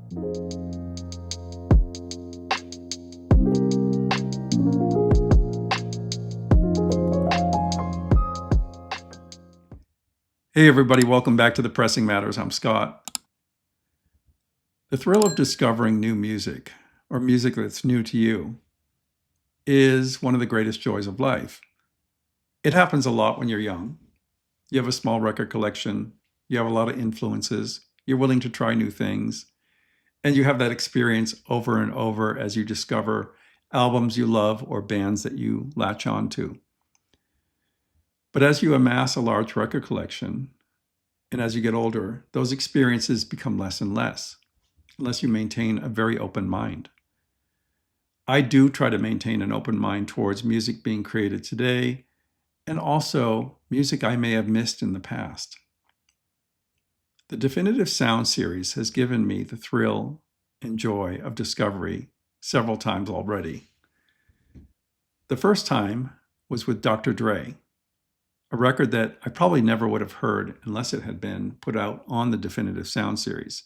Hey everybody, welcome back to The Pressing Matters. I'm Scott. The thrill of discovering new music, or music that's new to you, is one of the greatest joys of life. It happens a lot when you're young. You have a small record collection, you have a lot of influences, you're willing to try new things, and you have that experience over and over as you discover albums you love or bands that you latch on to. But as you amass a large record collection, and as you get older, those experiences become less and less, unless you maintain a very open mind. I do try to maintain an open mind towards music being created today, and also music I may have missed in the past. The Definitive Sound series has given me the thrill and joy of discovery several times already. The first time was with Dr. Dre, a record that I probably never would have heard unless it had been put out on the Definitive Sound series.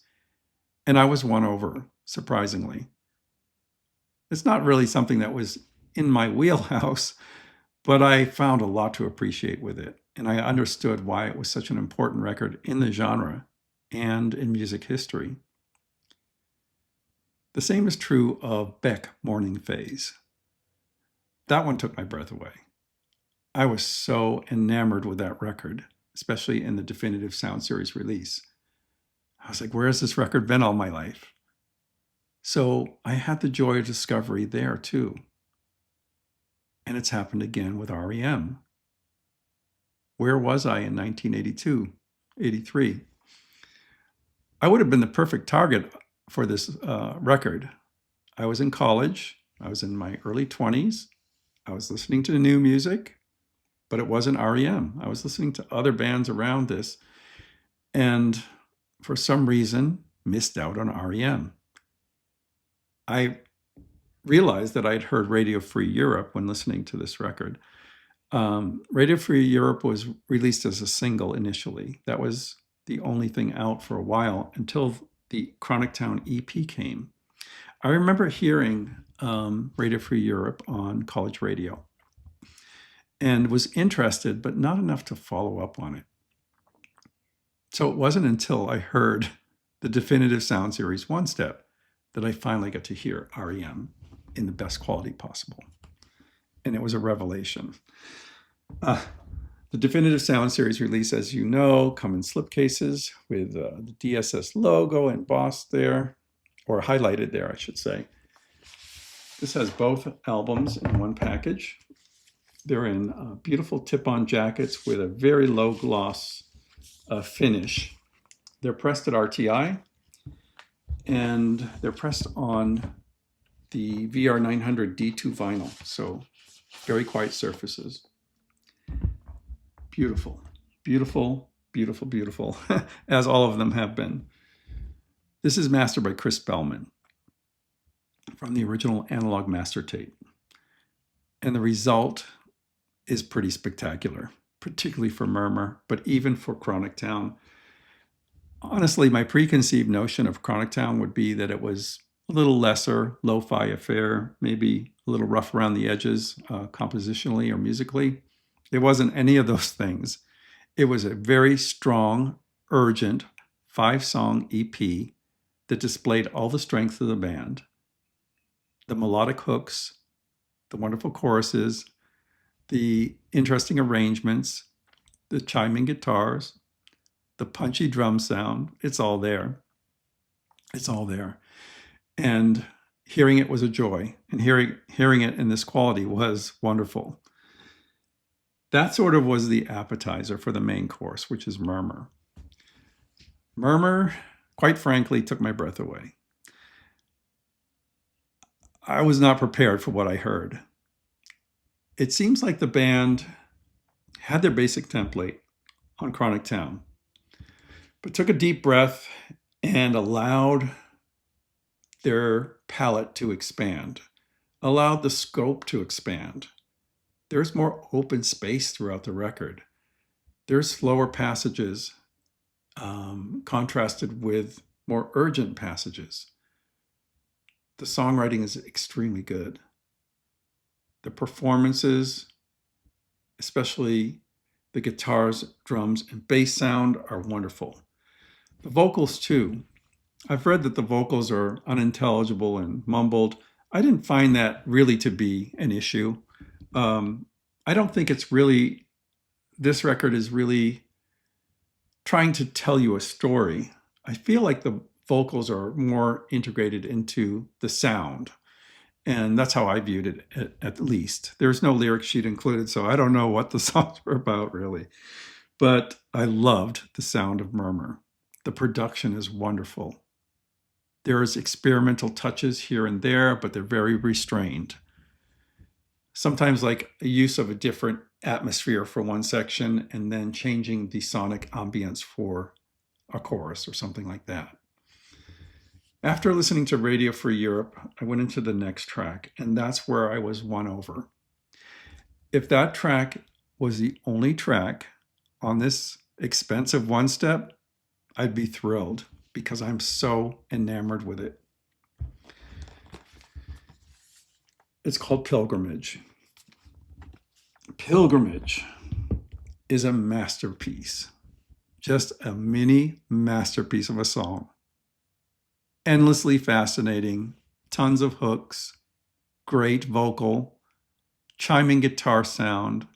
And I was won over, surprisingly. It's not really something that was in my wheelhouse, but I found a lot to appreciate with it. And I understood why it was such an important record in the genre and in music history. The same is true of Beck Morning Phase. That one took my breath away. I was so enamored with that record, especially in the Definitive Sound series release. I was like, where has this record been all my life? So I had the joy of discovery there too. And it's happened again with R.E.M. Where was I in 1982, 83? I would have been the perfect target for this record. I was in college. I was in my early 20s. I was listening to new music, but it wasn't R.E.M. I was listening to other bands around this, and for some reason, missed out on R.E.M. I realized that I'd heard Radio Free Europe when listening to this record. Radio Free Europe was released as a single initially. That was the only thing out for a while until the Chronic Town EP came. I remember hearing Radio Free Europe on college radio and was interested, but not enough to follow up on it. So it wasn't until I heard the Definitive Sound series One Step that I finally got to hear R.E.M. in the best quality possible. And it was a revelation. The Definitive Sound series release, as you know, come in slipcases with the DSS logo embossed there, or highlighted there, I should say. This has both albums in one package. They're in beautiful tip-on jackets with a very low gloss finish. They're pressed at RTI, and they're pressed on the VR900 D2 vinyl, so very quiet surfaces. Beautiful, beautiful, beautiful, beautiful, as all of them have been. This is mastered by Chris Bellman from the original analog master tape. And the result is pretty spectacular, particularly for Murmur, but even for Chronic Town. Honestly, my preconceived notion of Chronic Town would be that it was a little lesser, lo-fi affair, maybe a little rough around the edges, compositionally or musically. It wasn't any of those things. It was a very strong, urgent 5-song EP that displayed all the strength of the band, the melodic hooks, the wonderful choruses, the interesting arrangements, the chiming guitars, the punchy drum sound. It's all there. It's all there. And hearing it was a joy, and hearing it in this quality was wonderful. That sort of was the appetizer for the main course, which is Murmur. Murmur, quite frankly, took my breath away. I was not prepared for what I heard. It seems like the band had their basic template on Chronic Town, but took a deep breath and allowed their palette to expand, allowed the scope to expand. There's more open space throughout the record. There's slower passages contrasted with more urgent passages. The songwriting is extremely good. The performances, especially the guitars, drums, and bass sound, are wonderful. The vocals too. I've read that the vocals are unintelligible and mumbled. I didn't find that really to be an issue. I don't think this record is really trying to tell you a story. I feel like the vocals are more integrated into the sound. And that's how I viewed it, at least. There's no lyric sheet included, so I don't know what the songs were about, really. But I loved the sound of Murmur. The production is wonderful. There's experimental touches here and there, but they're very restrained. Sometimes like a use of a different atmosphere for one section and then changing the sonic ambience for a chorus or something like that. After listening to Radio Free Europe, I went into the next track, and that's where I was won over. If that track was the only track on this expensive one-step, I'd be thrilled because I'm so enamored with it. It's called Pilgrimage. Pilgrimage is a masterpiece, just a mini masterpiece of a song. Endlessly fascinating, tons of hooks, great vocal, chiming guitar sound,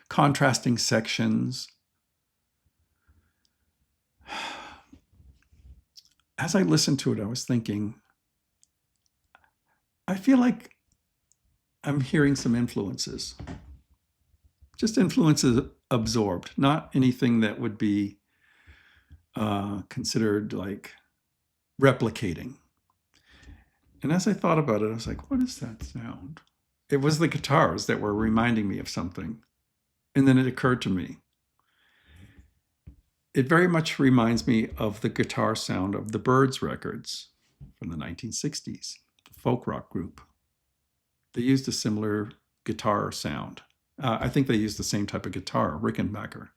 contrasting sections. As I listened to it, I was thinking, I feel like I'm hearing some influences. Just influences absorbed, not anything that would be considered like replicating. And as I thought about it, I was like, what is that sound? It was the guitars that were reminding me of something. And then it occurred to me. It very much reminds me of the guitar sound of the Byrds records from the 1960s, the folk rock group. They used a similar guitar sound. I think they used the same type of guitar, Rickenbacker,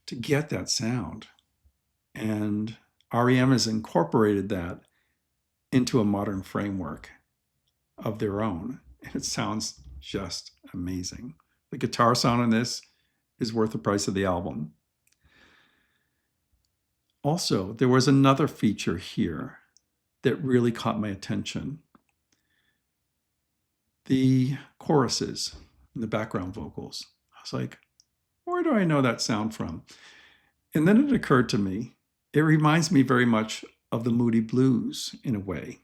to get that sound. And R.E.M. has incorporated that into a modern framework of their own. And it sounds just amazing. The guitar sound on this is worth the price of the album. Also, there was another feature here that really caught my attention. The choruses and the background vocals. I was like, where do I know that sound from? And then it occurred to me, it reminds me very much of the Moody Blues in a way.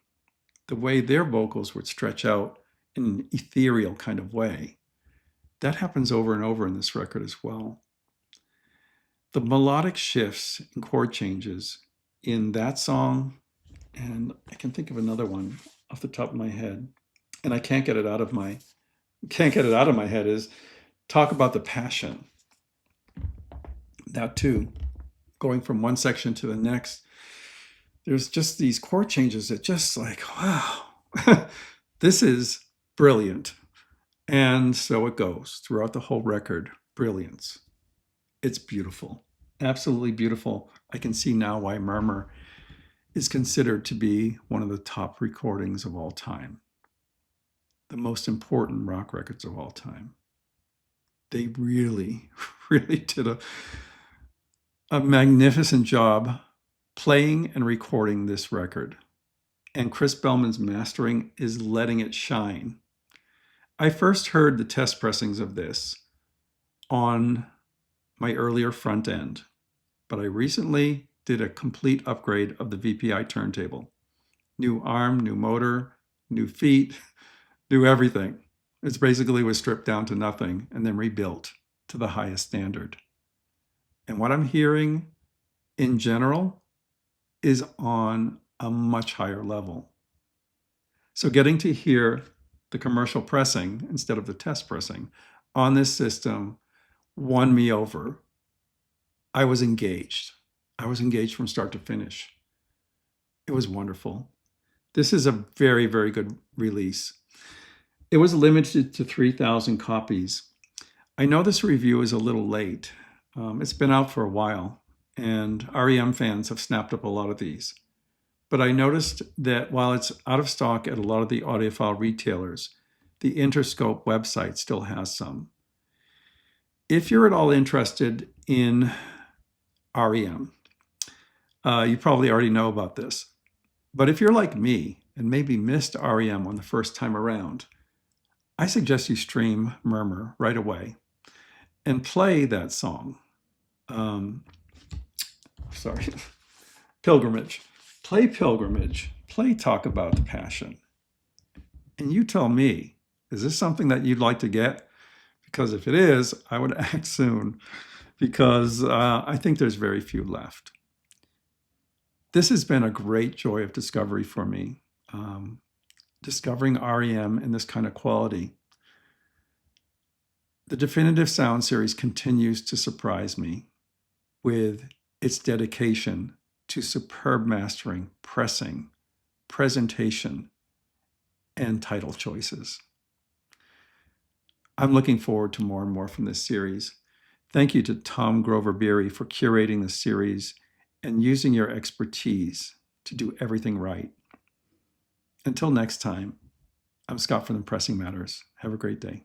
The way their vocals would stretch out in an ethereal kind of way. That happens over and over in this record as well. The melodic shifts and chord changes in that song, and I can think of another one off the top of my head, and I can't get it out of my head, is Talk About the Passion. That too, going from one section to the next, there's just these chord changes that just like, wow, this is brilliant. And so it goes throughout the whole record, brilliance. It's beautiful, absolutely beautiful. I can see now why Murmur is considered to be one of the top recordings of all time. The most important rock records of all time. They really, really did a magnificent job playing and recording this record. And Chris Bellman's mastering is letting it shine. I first heard the test pressings of this on my earlier front end, but I recently did a complete upgrade of the VPI turntable. New arm, new motor, new feet, new everything. It basically was stripped down to nothing and then rebuilt to the highest standard. And what I'm hearing in general is on a much higher level. So getting to hear the commercial pressing instead of the test pressing on this system won me over. I was engaged. I was engaged from start to finish. It was wonderful. This is a very, very good release. It was limited to 3,000 copies. I know this review is a little late. It's been out for a while, and R.E.M. fans have snapped up a lot of these. But I noticed that while it's out of stock at a lot of the audiophile retailers, the Interscope website still has some. If you're at all interested in R.E.M., you probably already know about this. But if you're like me and maybe missed R.E.M. on the first time around, I suggest you stream Murmur right away and play that song. Pilgrimage. Play Pilgrimage. Play Talk About the Passion. And you tell me, is this something that you'd like to get? Because if it is, I would act soon, because I think there's very few left. This has been a great joy of discovery for me, discovering R.E.M. in this kind of quality. The Definitive Sound series continues to surprise me with its dedication to superb mastering, pressing, presentation, and title choices. I'm looking forward to more and more from this series. Thank you to Tom Grover Beery for curating the series and using your expertise to do everything right. Until next time, I'm Scott from The Pressing Matters. Have a great day.